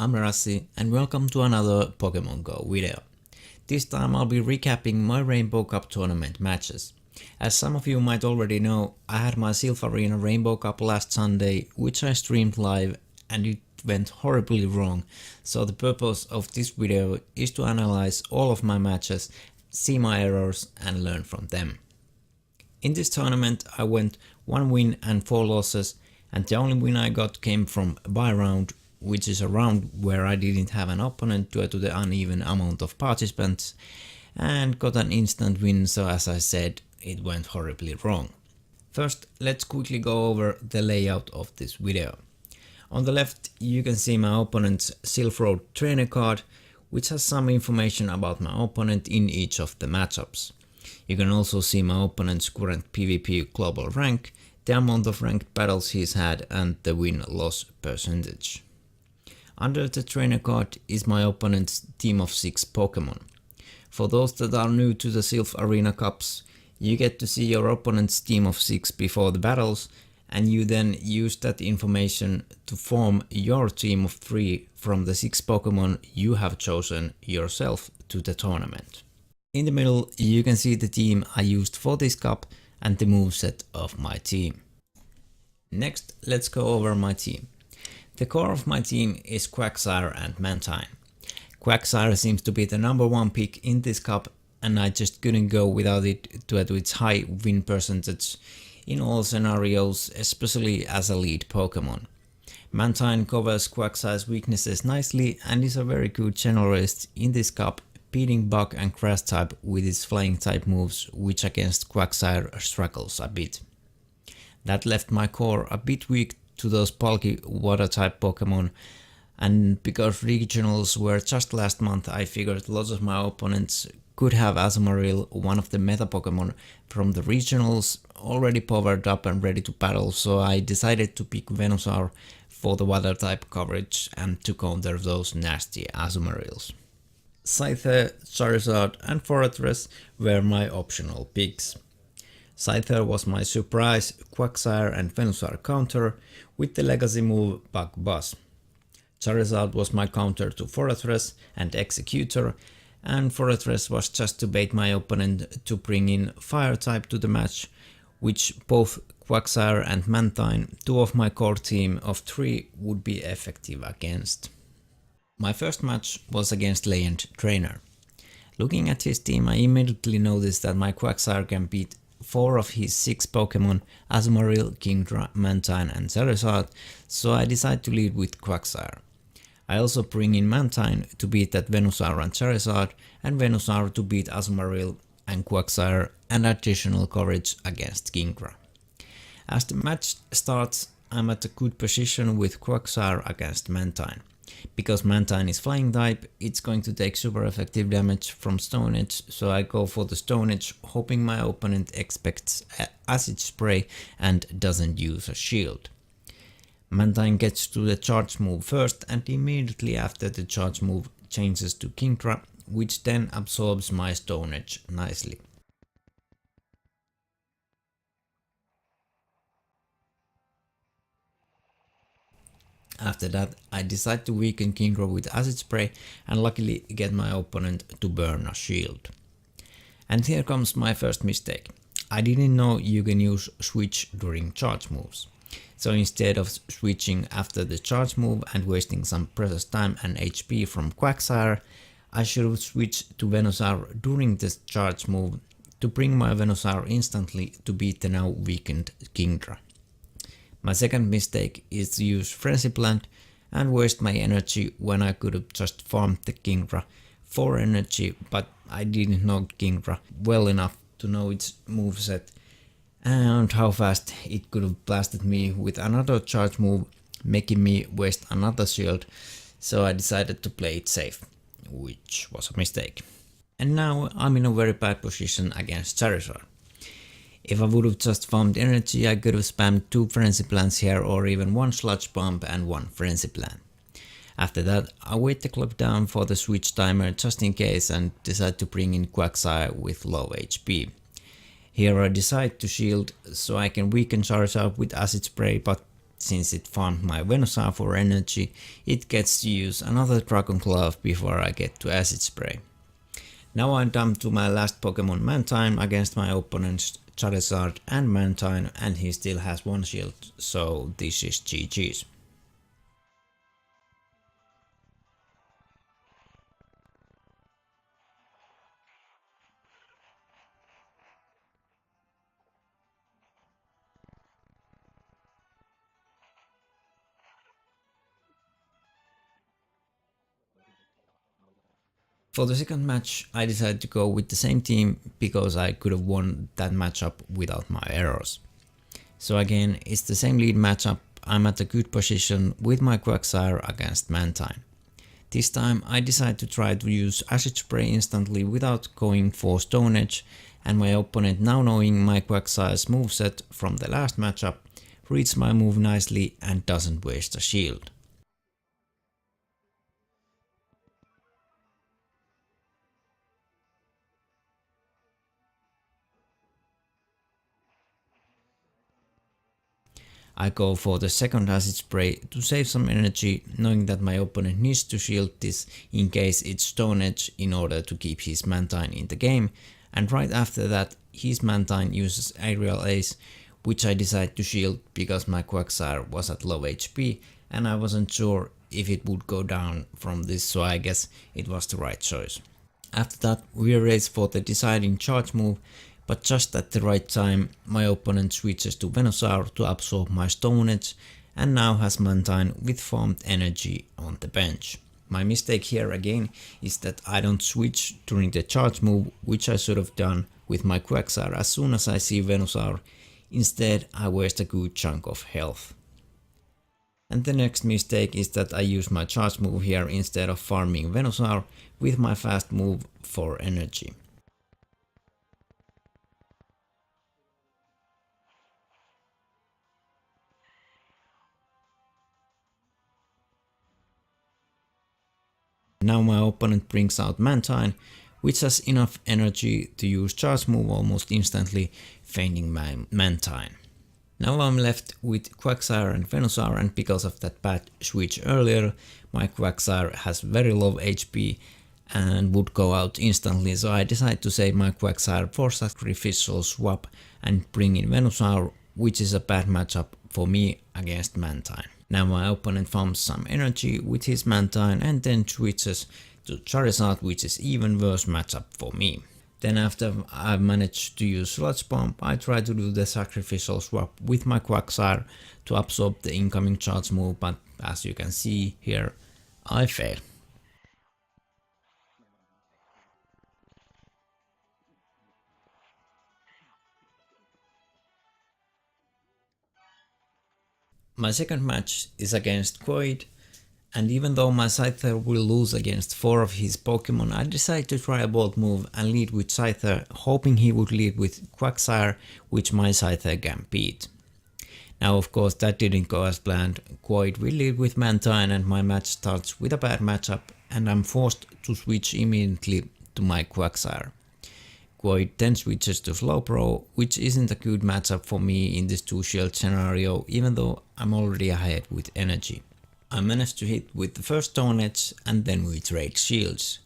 I'm Rassi and welcome to another Pokemon Go video. This time I'll be recapping my Rainbow Cup tournament matches. As some of you might already know, I had my SILPH Arena Rainbow Cup last Sunday, which I streamed live, and it went horribly wrong, so the purpose of this video is to analyze all of my matches, see my errors and learn from them. In this tournament I went 1 win and 4 losses, and the only win I got came from bye round, which is a round where I didn't have an opponent due to the uneven amount of participants, and got an instant win, so as I said, it went horribly wrong. First, let's quickly go over the layout of this video. On the left you can see my opponent's Silph Road trainer card, which has some information about my opponent in each of the matchups. You can also see my opponent's current PvP global rank, the amount of ranked battles he's had and the win-loss percentage. Under the trainer card is my opponent's team of 6 Pokemon. For those that are new to the SILPH Arena Cups, you get to see your opponent's team of 6 before the battles, and you then use that information to form your team of 3 from the 6 Pokemon you have chosen yourself to the tournament. In the middle you can see the team I used for this cup and the moveset of my team. Next, let's go over my team. The core of my team is Quagsire and Mantine. Quagsire seems to be the #1 pick in this cup, and I just couldn't go without it due to its high win percentage in all scenarios, especially as a lead Pokemon. Mantine covers Quagsire's weaknesses nicely and is a very good generalist in this cup, beating Bug and Grass type with its flying type moves, which against Quagsire struggles a bit. That left my core a bit weak to those bulky water type Pokemon, and because regionals were just last month, I figured lots of my opponents could have Azumarill, one of the meta Pokemon from the regionals, already powered up and ready to battle, so I decided to pick Venusaur for the water type coverage and to counter those nasty Azumarills. Scyther, Charizard and Forretress were my optional picks. Scyther was my surprise Quagsire and Venusaur counter with the legacy move Bug Buzz. Charizard was my counter to Forretress and Executor, and Forretress was just to bait my opponent to bring in Fire type to the match, which both Quagsire and Mantine, 2 of my core team of 3, would be effective against. My first match was against Legend Trainer. Looking at his team, I immediately noticed that my Quagsire can beat 4 of his 6 Pokemon, Azumarill, Kingdra, Mantine and Charizard, so I decided to lead with Quagsire. I also bring in Mantine to beat that Venusaur and Charizard, and Venusaur to beat Azumarill and Quagsire, and additional coverage against Kingdra. As the match starts, I'm at a good position with Quagsire against Mantine. Because Mantine is flying type, it's going to take super effective damage from Stone Edge, so I go for the Stone Edge, hoping my opponent expects Acid Spray and doesn't use a shield. Mantine gets to the charge move first, and immediately after the charge move changes to Kingdra, which then absorbs my Stone Edge nicely. After that, I decide to weaken Kingdra with Acid Spray and luckily get my opponent to burn a shield. And here comes my first mistake. I didn't know you can use switch during charge moves. So instead of switching after the charge move and wasting some precious time and HP from Quagsire, I should have switched to Venusaur during the charge move to bring my Venusaur instantly to beat the now weakened Kingdra. My second mistake is to use Frenzy Plant and waste my energy when I could have just farmed the Kingdra for energy, but I didn't know Kingdra well enough to know its moveset and how fast it could have blasted me with another charge move, making me waste another shield, so I decided to play it safe, which was a mistake. And now I'm in a very bad position against Charizard. If I would have just farmed energy, I could have spammed 2 Frenzy Plants here, or even 1 Sludge Bomb and 1 Frenzy Plant. After that, I wait the clock down for the switch timer just in case and decide to bring in Quagsire with low HP. Here I decide to shield so I can weaken Charizard with Acid Spray, but since it farmed my Venusaur for energy, it gets to use another Dragon Glove before I get to Acid Spray. Now I'm down to my last Pokemon Mantine against my opponent's Charizard and Mantine, and he still has one shield, so this is GG's. For the second match, I decided to go with the same team because I could have won that matchup without my errors. So again, it's the same lead matchup. I'm at a good position with my Quagsire against Mantine. This time I decided to try to use Acid Spray instantly without going for Stone Edge, and my opponent, now knowing my Quagsire's moveset from the last matchup, reads my move nicely and doesn't waste a shield. I go for the second Acid Spray to save some energy, knowing that my opponent needs to shield this in case it's Stone Edge in order to keep his Mantine in the game, and right after that his Mantine uses Aerial Ace, which I decide to shield because my Quagsire was at low HP and I wasn't sure if it would go down from this, so I guess it was the right choice. After that we race for the deciding charge move, but just at the right time my opponent switches to Venusaur to absorb my Stone Edge and now has Mantine with farmed energy on the bench. My mistake here again is that I don't switch during the charge move, which I should have done with my Quagsire as soon as I see Venusaur. Instead I waste a good chunk of health. And the next mistake is that I use my charge move here instead of farming Venusaur with my fast move for energy. Now my opponent brings out Mantine, which has enough energy to use charge move almost instantly, feigning my Mantine. Now I'm left with Quagsire and Venusaur, and because of that bad switch earlier, my Quagsire has very low HP and would go out instantly, so I decide to save my Quagsire for sacrificial swap and bring in Venusaur, which is a bad matchup for me against Mantine. Now my opponent farms some energy with his Mantine and then switches to Charizard, which is even worse matchup for me. Then after I've managed to use Sludge Bomb, I try to do the sacrificial swap with my Quagsire to absorb the incoming charge move, but as you can see here, I fail. My second match is against Quaid, and even though my Scyther will lose against 4 of his Pokemon, I decide to try a bold move and lead with Scyther, hoping he would lead with Quagsire, which my Scyther can beat. Now of course that didn't go as planned. Quaid will lead with Mantine and my match starts with a bad matchup and I'm forced to switch immediately to my Quagsire. Quaid then switches to Slowbro, which isn't a good matchup for me in this 2-shield scenario, even though I'm already ahead with energy. I managed to hit with the first Stone Edge and then we trade shields.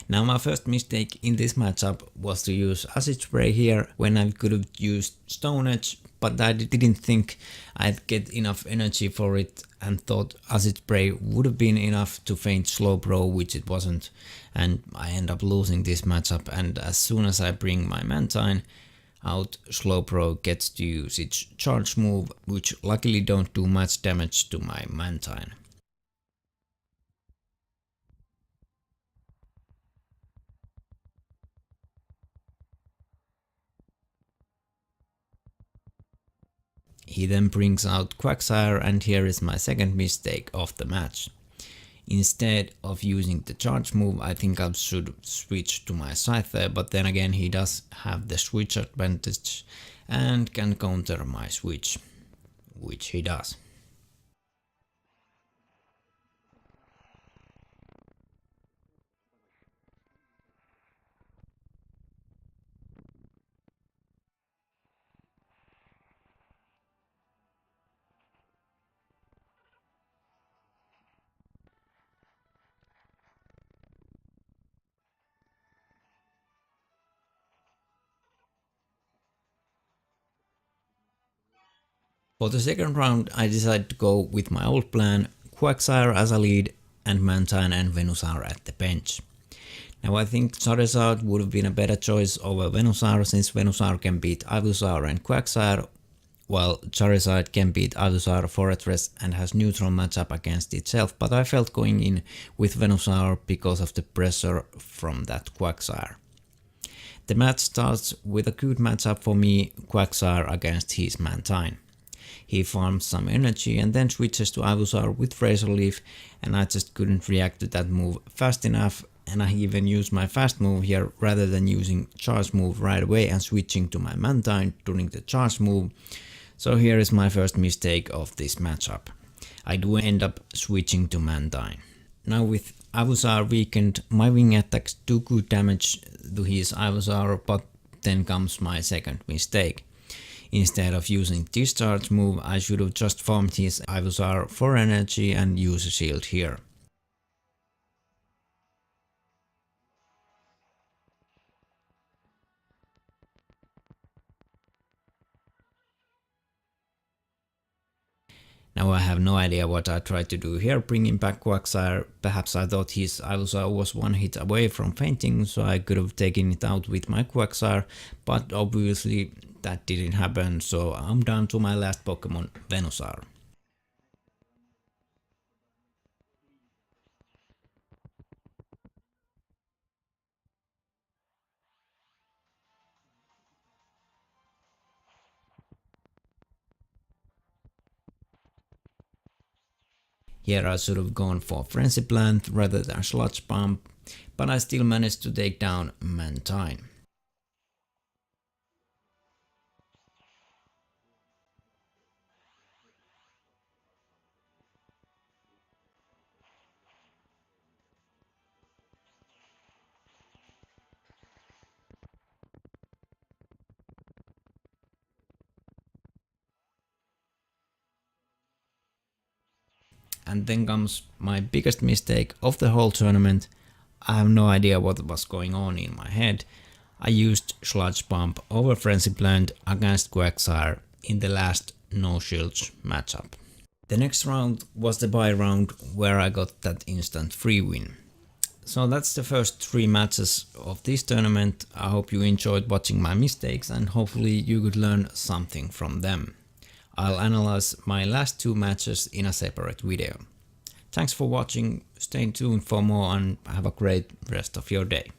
Now my first mistake in this matchup was to use Acid Spray here when I could have used Stone Edge, but I didn't think I'd get enough energy for it and thought Acid Spray would have been enough to feint Slowbro, which it wasn't, and I end up losing this matchup. And as soon as I bring my Mantine out, Slowbro gets to use its charge move, which luckily don't do much damage to my Mantine. He then brings out Quagsire and here is my second mistake of the match. Instead of using the charge move, I think I should switch to my Scyther, but then again he does have the switch advantage and can counter my switch, which he does. For the second round I decided to go with my old plan, Quagsire as a lead and Mantine and Venusaur at the bench. Now I think Charizard would have been a better choice over Venusaur, since Venusaur can beat Ivysaur and Quagsire, while Charizard can beat Ivysaur, Fortress and has neutral matchup against itself, but I felt going in with Venusaur because of the pressure from that Quagsire. The match starts with a good matchup for me, Quagsire against his Mantine. He farms some energy and then switches to Ivysaur with Razor Leaf, and I just couldn't react to that move fast enough, and I even used my fast move here rather than using charge move right away and switching to my Mantine during the charge move. So here is my first mistake of this matchup. I do end up switching to Mantine. Now with Ivysaur weakened, my wing attacks do good damage to his Ivysaur, but then comes my second mistake. Instead of using discharge move, I should have just farmed his Ivysaur for energy and use a shield here. Now I have no idea what I tried to do here, bringing back Quagsire. Perhaps I thought his Ivysaur was one hit away from fainting, so I could have taken it out with my Quagsire, but obviously that didn't happen, so I'm down to my last Pokemon, Venusaur. Here I should have gone for Frenzy Plant rather than Sludge Bomb, but I still managed to take down Mantine. And then comes my biggest mistake of the whole tournament. I have no idea what was going on in my head. I used Sludge Bomb over Frenzy Plant against Quagsire in the last no shields matchup. The next round was the bye round where I got that instant free win. So that's the first 3 matches of this tournament. I hope you enjoyed watching my mistakes and hopefully you could learn something from them. I'll analyze my last 2 matches in a separate video. Thanks for watching, stay tuned for more and have a great rest of your day.